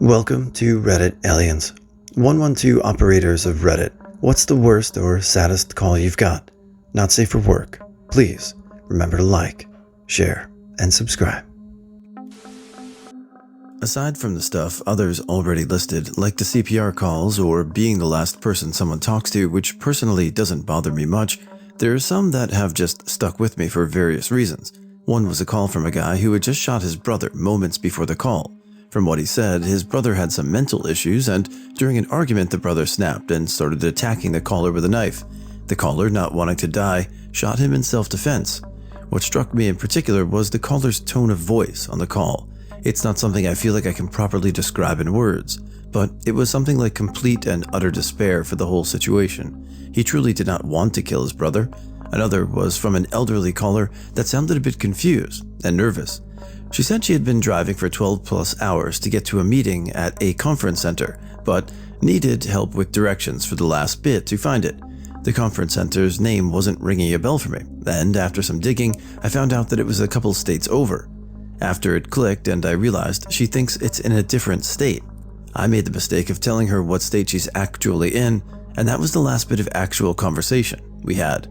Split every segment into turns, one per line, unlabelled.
Welcome to Reddit Aliens. 112 operators of Reddit. What's the worst or saddest call you've got? Not safe for work. Please remember to like, share, and subscribe. Aside from the stuff others already listed, like the CPR calls or being the last person someone talks to, which personally doesn't bother me much, there are some that have just stuck with me for various reasons. One was a call from a guy who had just shot his brother moments before the call. From what he said, his brother had some mental issues, and during an argument the brother snapped and started attacking the caller with a knife. The caller, not wanting to die, shot him in self-defense. What struck me in particular was the caller's tone of voice on the call. It's not something I feel like I can properly describe in words, but it was something like complete and utter despair for the whole situation. He truly did not want to kill his brother. Another was from an elderly caller that sounded a bit confused and nervous. She said she had been driving for 12 plus hours to get to a meeting at a conference center, but needed help with directions for the last bit to find it. The conference center's name wasn't ringing a bell for me, and after some digging, I found out that it was a couple states over. After it clicked and I realized she thinks it's in a different state. I made the mistake of telling her what state she's actually in, and that was the last bit of actual conversation we had.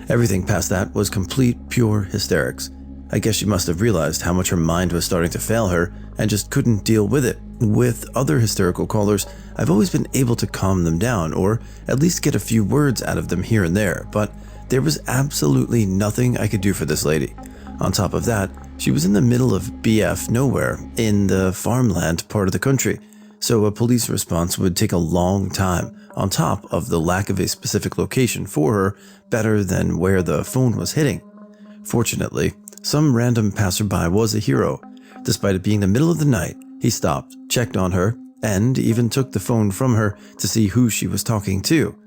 Everything past that was complete, pure hysterics. I guess she must have realized how much her mind was starting to fail her and just couldn't deal with it. With other hysterical callers, I've always been able to calm them down or at least get a few words out of them here and there, but there was absolutely nothing I could do for this lady. On top of that, she was in the middle of BF nowhere in the farmland part of the country, so a police response would take a long time on top of the lack of a specific location for her better than where the phone was hitting. Fortunately, some random passerby was a hero. Despite it being the middle of the night, he stopped, checked on her, and even took the phone from her to see who she was talking to.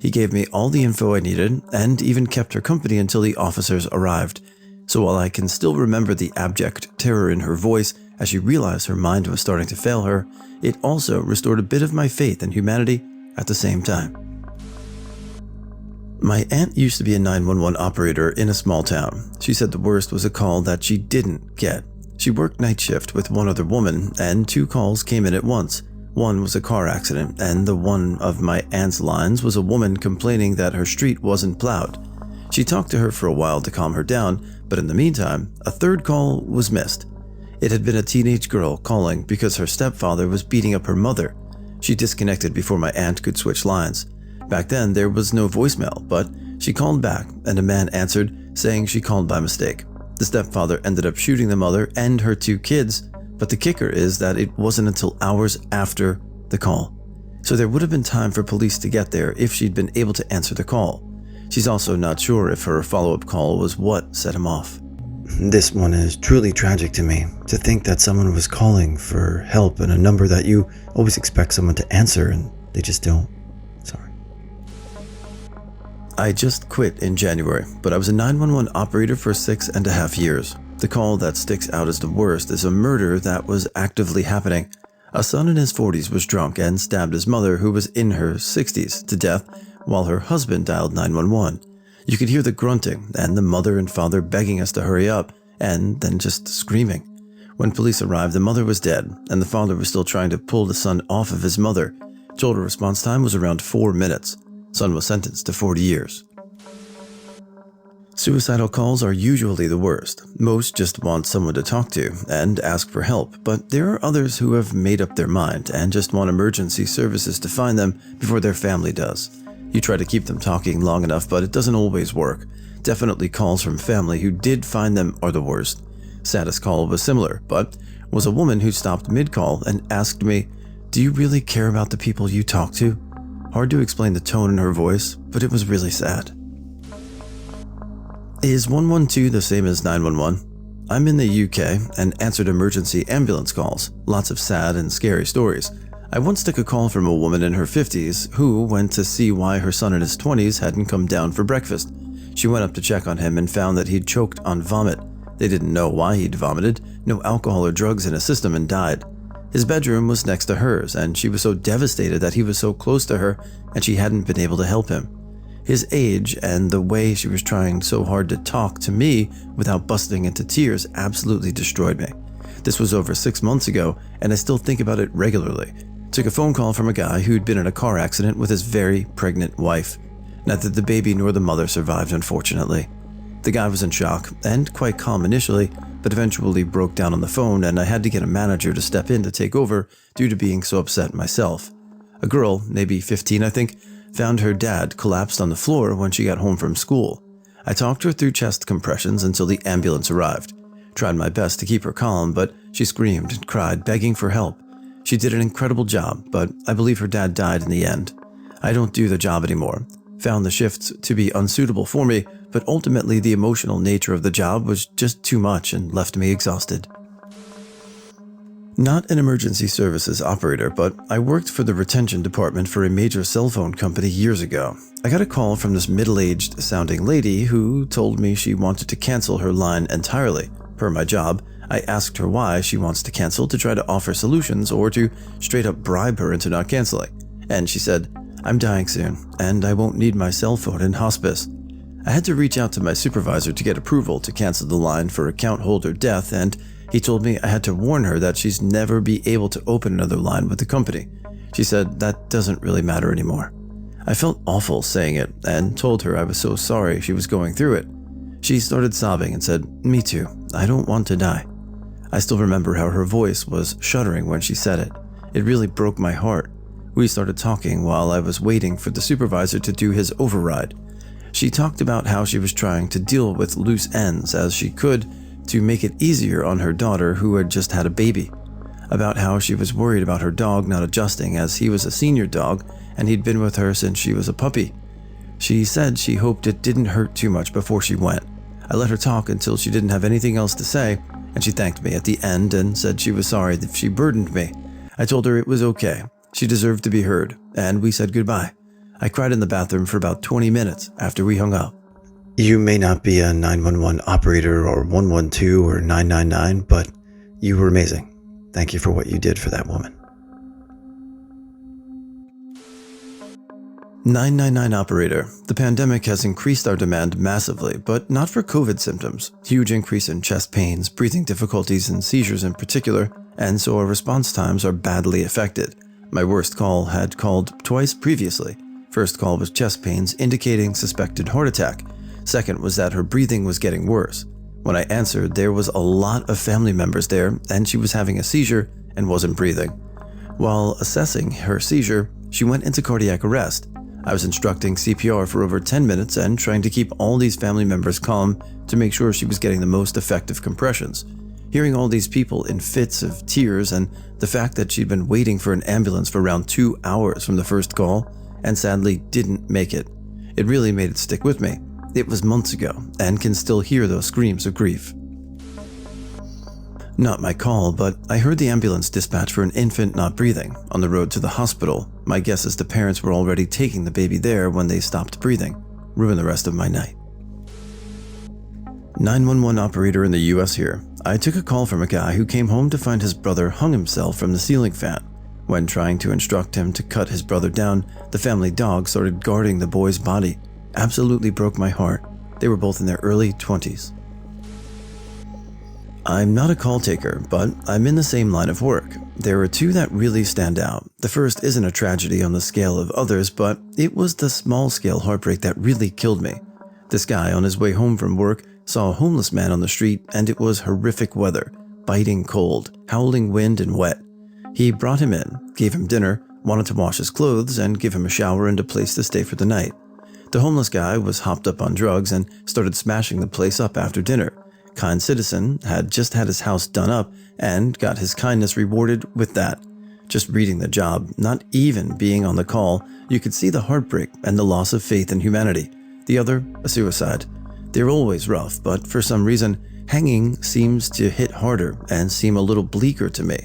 He gave me all the info I needed and even kept her company until the officers arrived. So while I can still remember the abject terror in her voice as she realized her mind was starting to fail her, it also restored a bit of my faith in humanity at the same time. My aunt used to be a 911 operator in a small town. She said the worst was a call that she didn't get. She worked night shift with one other woman, and 2 calls came in at once. One was a car accident, and the one of my aunt's lines was a woman complaining that her street wasn't plowed. She talked to her for a while to calm her down, but in the meantime, a 3rd call was missed. It had been a teenage girl calling because her stepfather was beating up her mother. She disconnected before my aunt could switch lines. Back then, there was no voicemail, but she called back and a man answered, saying she called by mistake. The stepfather ended up shooting the mother and her 2 kids, but the kicker is that it wasn't until hours after the call. So there would have been time for police to get there if she'd been able to answer the call. She's also not sure if her follow-up call was what set him off. This one is truly tragic to me, to think that someone was calling for help in a number that you always expect someone to answer and they just don't. Sorry. I just quit in January, but I was a 911 operator for 6.5 years. The call that sticks out as the worst is a murder that was actively happening. A son in his 40s was drunk and stabbed his mother, who was in her 60s, to death while her husband dialed 911. You could hear the grunting and the mother and father begging us to hurry up and then just screaming. When police arrived, the mother was dead and the father was still trying to pull the son off of his mother. Total response time was around 4 minutes. Son was sentenced to 40 years. Suicidal calls are usually the worst. Most just want someone to talk to and ask for help, but there are others who have made up their mind and just want emergency services to find them before their family does. You try to keep them talking long enough, but it doesn't always work. Definitely calls from family who did find them are the worst. Saddest call was similar, but was a woman who stopped mid-call and asked me, "Do you really care about the people you talk to?" Hard to explain the tone in her voice, but it was really sad. Is 112 the same as 911? I'm in the UK and answered emergency ambulance calls. Lots of sad and scary stories. I once took a call from a woman in her 50s who went to see why her son in his 20s hadn't come down for breakfast. She went up to check on him and found that he'd choked on vomit. They didn't know why he'd vomited, no alcohol or drugs in his system, and died. His bedroom was next to hers, and she was so devastated that he was so close to her and she hadn't been able to help him. His age and the way she was trying so hard to talk to me without busting into tears absolutely destroyed me. This was over 6 months ago, and I still think about it regularly. Took a phone call from a guy who'd been in a car accident with his very pregnant wife. Neither the baby nor the mother survived, unfortunately. The guy was in shock and quite calm initially, but eventually broke down on the phone, and I had to get a manager to step in to take over due to being so upset myself. A girl, maybe 15 I think, found her dad collapsed on the floor when she got home from school. I talked her through chest compressions until the ambulance arrived. Tried my best to keep her calm, but she screamed and cried, begging for help. She did an incredible job, but I believe her dad died in the end. I don't do the job anymore. Found the shifts to be unsuitable for me, but ultimately the emotional nature of the job was just too much and left me exhausted. Not an emergency services operator, but I worked for the retention department for a major cell phone company years ago. I got a call from this middle-aged sounding lady who told me she wanted to cancel her line entirely. Per my job, I asked her why she wants to cancel to try to offer solutions or to straight up bribe her into not canceling. And she said, "I'm dying soon, and I won't need my cell phone in hospice." I had to reach out to my supervisor to get approval to cancel the line for account holder death, and he told me I had to warn her that she's never be able to open another line with the company. She said that doesn't really matter anymore. I felt awful saying it and told her I was so sorry she was going through it. She started sobbing and said, "Me too, I don't want to die." I still remember how her voice was shuddering when she said it. It really broke my heart. We started talking while I was waiting for the supervisor to do his override. She talked about how she was trying to deal with loose ends as she could to make it easier on her daughter who had just had a baby. About how she was worried about her dog not adjusting as he was a senior dog and he'd been with her since she was a puppy. She said she hoped it didn't hurt too much before she went. I let her talk until she didn't have anything else to say, and she thanked me at the end and said she was sorry if she burdened me. I told her it was okay. She deserved to be heard, and we said goodbye. I cried in the bathroom for about 20 minutes after we hung up. You may not be a 911 operator or 112 or 999, but you were amazing. Thank you for what you did for that woman. 999 operator. The pandemic has increased our demand massively, but not for COVID symptoms. Huge increase in chest pains, breathing difficulties, and seizures in particular, and so our response times are badly affected. My worst call had called twice previously. First call was chest pains indicating suspected heart attack. Second was that her breathing was getting worse. When I answered, there was a lot of family members there, and she was having a seizure and wasn't breathing. While assessing her seizure, she went into cardiac arrest. I was instructing CPR for over 10 minutes and trying to keep all these family members calm to make sure she was getting the most effective compressions. Hearing all these people in fits of tears and the fact that she'd been waiting for an ambulance for around 2 hours from the first call and sadly didn't make it, it really made it stick with me. It was months ago and can still hear those screams of grief. Not my call, but I heard the ambulance dispatch for an infant not breathing on the road to the hospital. My guess is the parents were already taking the baby there when they stopped breathing. Ruined the rest of my night. 911 operator in the US here. I took a call from a guy who came home to find his brother hung himself from the ceiling fan. When trying to instruct him to cut his brother down, the family dog started guarding the boy's body. Absolutely broke my heart. They were both in their early 20s. I'm not a call taker, but I'm in the same line of work. There are two that really stand out. The first isn't a tragedy on the scale of others, but it was the small-scale heartbreak that really killed me. This guy, on his way home from work, saw a homeless man on the street, and it was horrific weather, biting cold, howling wind, and wet. He brought him in, gave him dinner, wanted to wash his clothes, and give him a shower and a place to stay for the night. The homeless guy was hopped up on drugs and started smashing the place up after dinner. Kind citizen had just had his house done up and got his kindness rewarded with that. Just reading the job, not even being on the call, you could see the heartbreak and the loss of faith in humanity. The other, a suicide. They're always rough, but for some reason, hanging seems to hit harder and seem a little bleaker to me.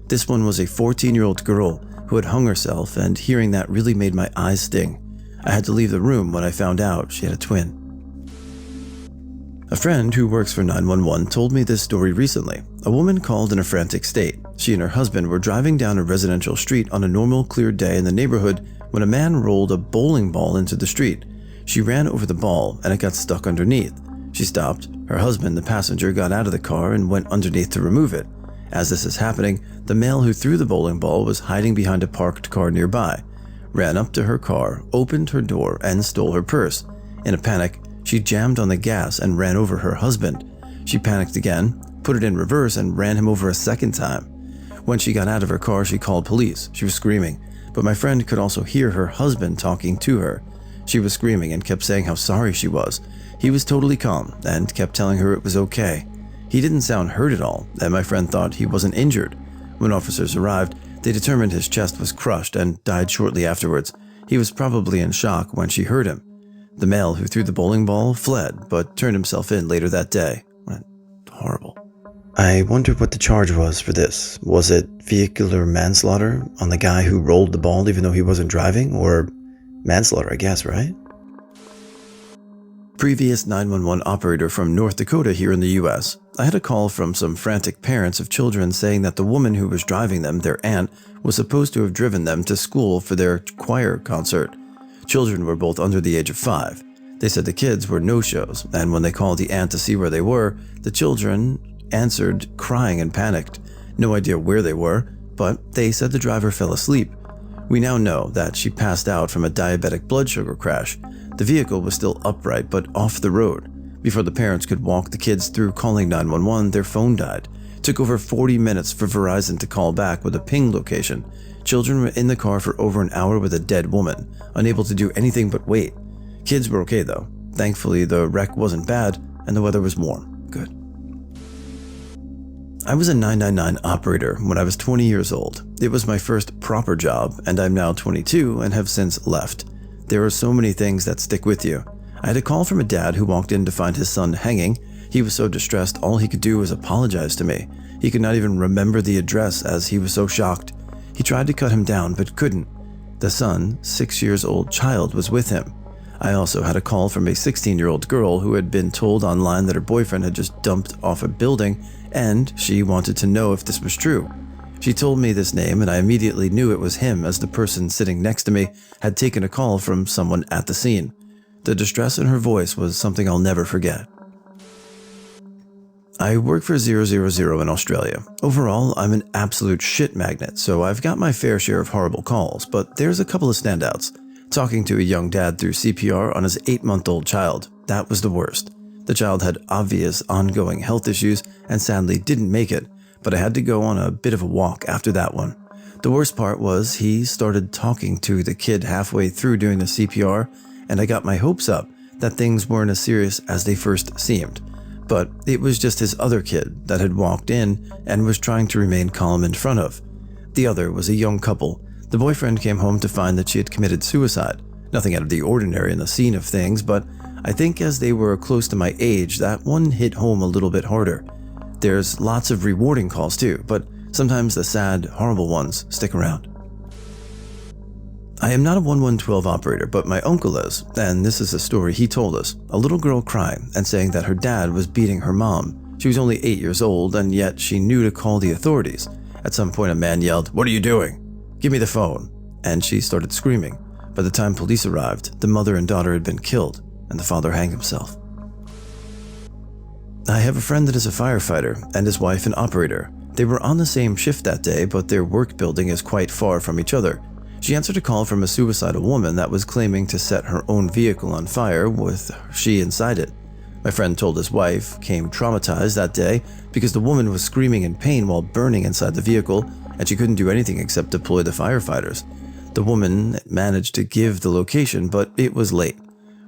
This one was a 14-year-old girl who had hung herself, and hearing that really made my eyes sting. I had to leave the room when I found out she had a twin. A friend who works for 911 told me this story recently. A woman called in a frantic state. She and her husband were driving down a residential street on a normal, clear day in the neighborhood when a man rolled a bowling ball into the street. She ran over the ball and it got stuck underneath. She stopped. Her husband, the passenger, got out of the car and went underneath to remove it. As this is happening, the male who threw the bowling ball was hiding behind a parked car nearby, ran up to her car, opened her door, and stole her purse. In a panic, she jammed on the gas and ran over her husband. She panicked again, put it in reverse, and ran him over a second time. When she got out of her car, she called police. She was screaming, but my friend could also hear her husband talking to her. She was screaming and kept saying how sorry she was. He was totally calm and kept telling her it was okay. He didn't sound hurt at all, and my friend thought he wasn't injured. When officers arrived, they determined his chest was crushed and died shortly afterwards. He was probably in shock when she heard him. The male who threw the bowling ball fled, but turned himself in later that day. Horrible. I wondered what the charge was for this. Was it vehicular manslaughter on the guy who rolled the ball even though he wasn't driving? Or manslaughter, I guess, right? Previous 911 operator from North Dakota here in the US. I had a call from some frantic parents of children saying that the woman who was driving them, their aunt, was supposed to have driven them to school for their choir concert. Children were both under the age of 5. They said the kids were no-shows, and when they called the aunt to see where they were, the children answered crying and panicked. No idea where they were, but they said the driver fell asleep. We now know that she passed out from a diabetic blood sugar crash. The vehicle was still upright but off the road. Before the parents could walk the kids through calling 911, their phone died. It took over 40 minutes for Verizon to call back with a ping location. Children were in the car for over an hour with a dead woman, unable to do anything but wait. Kids were okay though. Thankfully, the wreck wasn't bad and the weather was warm. Good. I was a 999 operator when I was 20 years old. It was my first proper job, and I'm now 22 and have since left. There are so many things that stick with you. I had a call from a dad who walked in to find his son hanging. He was so distressed, all he could do was apologize to me. He could not even remember the address as he was so shocked. He tried to cut him down but couldn't. The son, 6 years old child, was with him. I also had a call from a 16-year-old girl who had been told online that her boyfriend had just dumped off a building, and she wanted to know if this was true. She told me this name, and I immediately knew it was him, as the person sitting next to me had taken a call from someone at the scene. The distress in her voice was something I'll never forget. I work for 000 in Australia. Overall, I'm an absolute shit magnet, so I've got my fair share of horrible calls, but there's a couple of standouts. Talking to a young dad through CPR on his 8-month-old child, that was the worst. The child had obvious ongoing health issues and sadly didn't make it, but I had to go on a bit of a walk after that one. The worst part was he started talking to the kid halfway through doing the CPR, and I got my hopes up that things weren't as serious as they first seemed. But it was just his other kid that had walked in and was trying to remain calm in front of. The other was a young couple. The boyfriend came home to find that she had committed suicide. Nothing out of the ordinary in the scene of things, but I think as they were close to my age, that one hit home a little bit harder. There's lots of rewarding calls too, but sometimes the sad, horrible ones stick around. I am not a 1112 operator, but my uncle is, and this is a story he told us. A little girl crying and saying that her dad was beating her mom. She was only 8 years old, and yet she knew to call the authorities. At some point, a man yelled, "What are you doing? Give me the phone." And she started screaming. By the time police arrived, the mother and daughter had been killed, and the father hanged himself. I have a friend that is a firefighter, and his wife an operator. They were on the same shift that day, but their work building is quite far from each other. She answered a call from a suicidal woman that was claiming to set her own vehicle on fire with she inside it. My friend told his wife came traumatized that day because the woman was screaming in pain while burning inside the vehicle, and she couldn't do anything except deploy the firefighters. The woman managed to give the location, but it was late.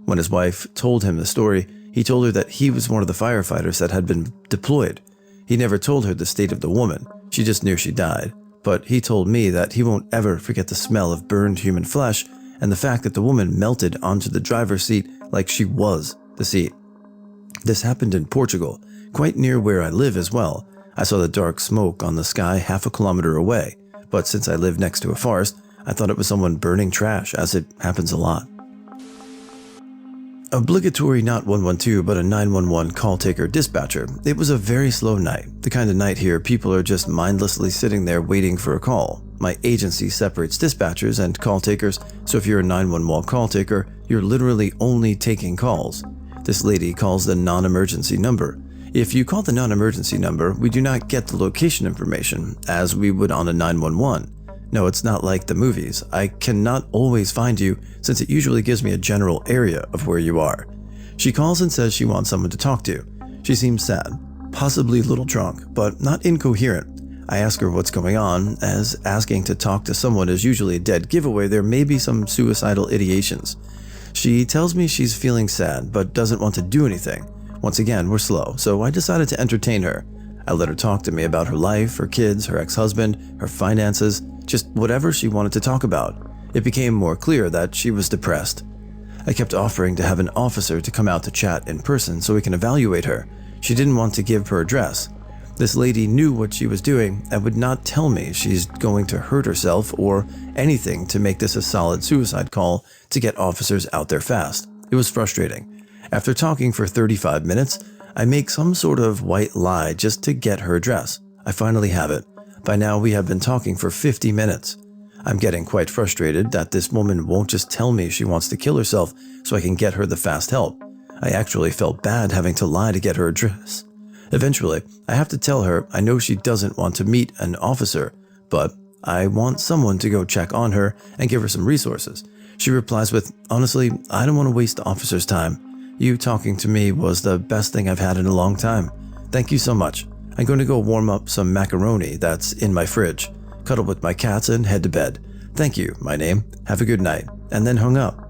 When his wife told him the story, he told her that he was one of the firefighters that had been deployed. He never told her the state of the woman. She just knew she died. But he told me that he won't ever forget the smell of burned human flesh and the fact that the woman melted onto the driver's seat like she was the seat. This happened in Portugal, quite near where I live as well. I saw the dark smoke on the sky half a kilometer away, but since I live next to a forest, I thought it was someone burning trash, as it happens a lot. Obligatory not 112 but a 911 call taker dispatcher. It was a very slow night, the kind of night here people are just mindlessly sitting there waiting for a call. My agency separates dispatchers and call takers, so if you're a 911 call taker, you're literally only taking calls. This lady calls the non-emergency number. If you call the non-emergency number, we do not get the location information, as we would on a 911. No, it's not like the movies. I cannot always find you, since it usually gives me a general area of where you are. She calls and says she wants someone to talk to. She seems sad, possibly a little drunk, but not incoherent. I ask her what's going on, as asking to talk to someone is usually a dead giveaway. There may be some suicidal ideations. She tells me she's feeling sad, but doesn't want to do anything. Once again, we're slow, so I decided to entertain her. I let her talk to me about her life, her kids, her ex-husband, her finances, just whatever she wanted to talk about. It became more clear that she was depressed. I kept offering to have an officer to come out to chat in person so we can evaluate her. She didn't want to give her address. This lady knew what she was doing and would not tell me she's going to hurt herself or anything to make this a solid suicide call to get officers out there fast. It was frustrating. After talking for 35 minutes, I make some sort of white lie just to get her address. I finally have it. By now, we have been talking for 50 minutes. I'm getting quite frustrated that this woman won't just tell me she wants to kill herself so I can get her the fast help. I actually felt bad having to lie to get her address. Eventually, I have to tell her I know she doesn't want to meet an officer, but I want someone to go check on her and give her some resources. She replies with, "Honestly, I don't want to waste the officer's time. You talking to me was the best thing I've had in a long time. Thank you so much. I'm going to go warm up some macaroni that's in my fridge, cuddle with my cats, and head to bed. Thank you, my name. Have a good night," and then hung up.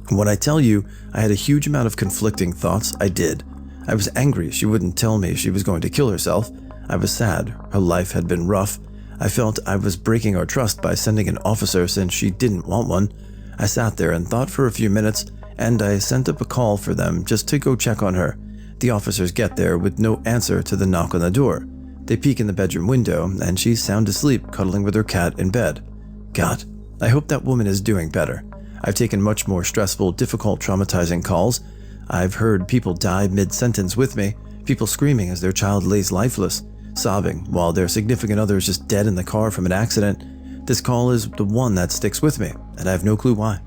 When I tell you I had a huge amount of conflicting thoughts, I did. I was angry she wouldn't tell me she was going to kill herself. I was sad. Her life had been rough. I felt I was breaking our trust by sending an officer since she didn't want one. I sat there and thought for a few minutes, and I sent up a call for them just to go check on her. The officers get there with no answer to the knock on the door. They peek in the bedroom window, and she's sound asleep, cuddling with her cat in bed. God, I hope that woman is doing better. I've taken much more stressful, difficult, traumatizing calls. I've heard people die mid-sentence with me, people screaming as their child lays lifeless, sobbing while their significant other is just dead in the car from an accident. This call is the one that sticks with me, and I have no clue why.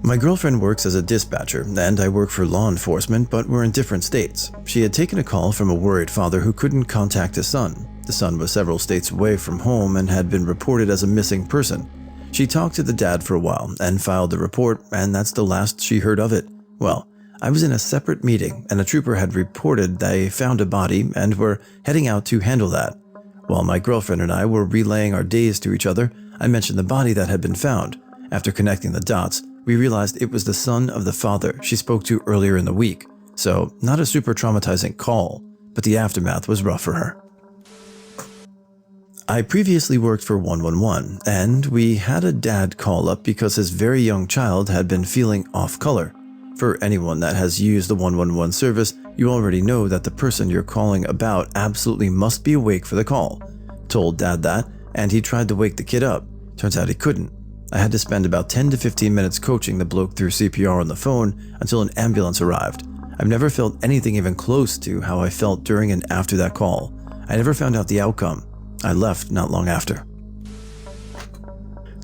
My girlfriend works as a dispatcher, and I work for law enforcement, but we're in different states. She had taken a call from a worried father who couldn't contact his son. The son was several states away from home and had been reported as a missing person. She talked to the dad for a while and filed the report, and that's the last she heard of it. Well, I was in a separate meeting, and a trooper had reported they found a body and were heading out to handle that. While my girlfriend and I were relaying our days to each other, I mentioned the body that had been found. After connecting the dots, we realized it was the son of the father she spoke to earlier in the week. So, not a super traumatizing call, but the aftermath was rough for her. I previously worked for 111, and we had a dad call up because his very young child had been feeling off color. For anyone that has used the 111 service, you already know that the person you're calling about absolutely must be awake for the call. Told dad that, and he tried to wake the kid up. Turns out he couldn't. I had to spend about 10 to 15 minutes coaching the bloke through CPR on the phone until an ambulance arrived. I've never felt anything even close to how I felt during and after that call. I never found out the outcome. I left not long after.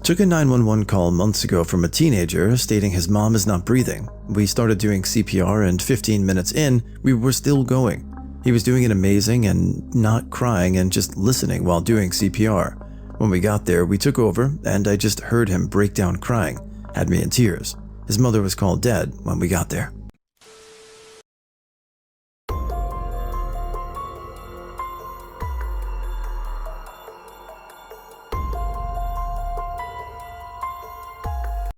Took a 911 call months ago from a teenager stating his mom is not breathing. We started doing CPR, and 15 minutes in, we were still going. He was doing it amazing and not crying and just listening while doing CPR. When we got there, we took over, and I just heard him break down crying. Had me in tears. His mother was called dead when we got there.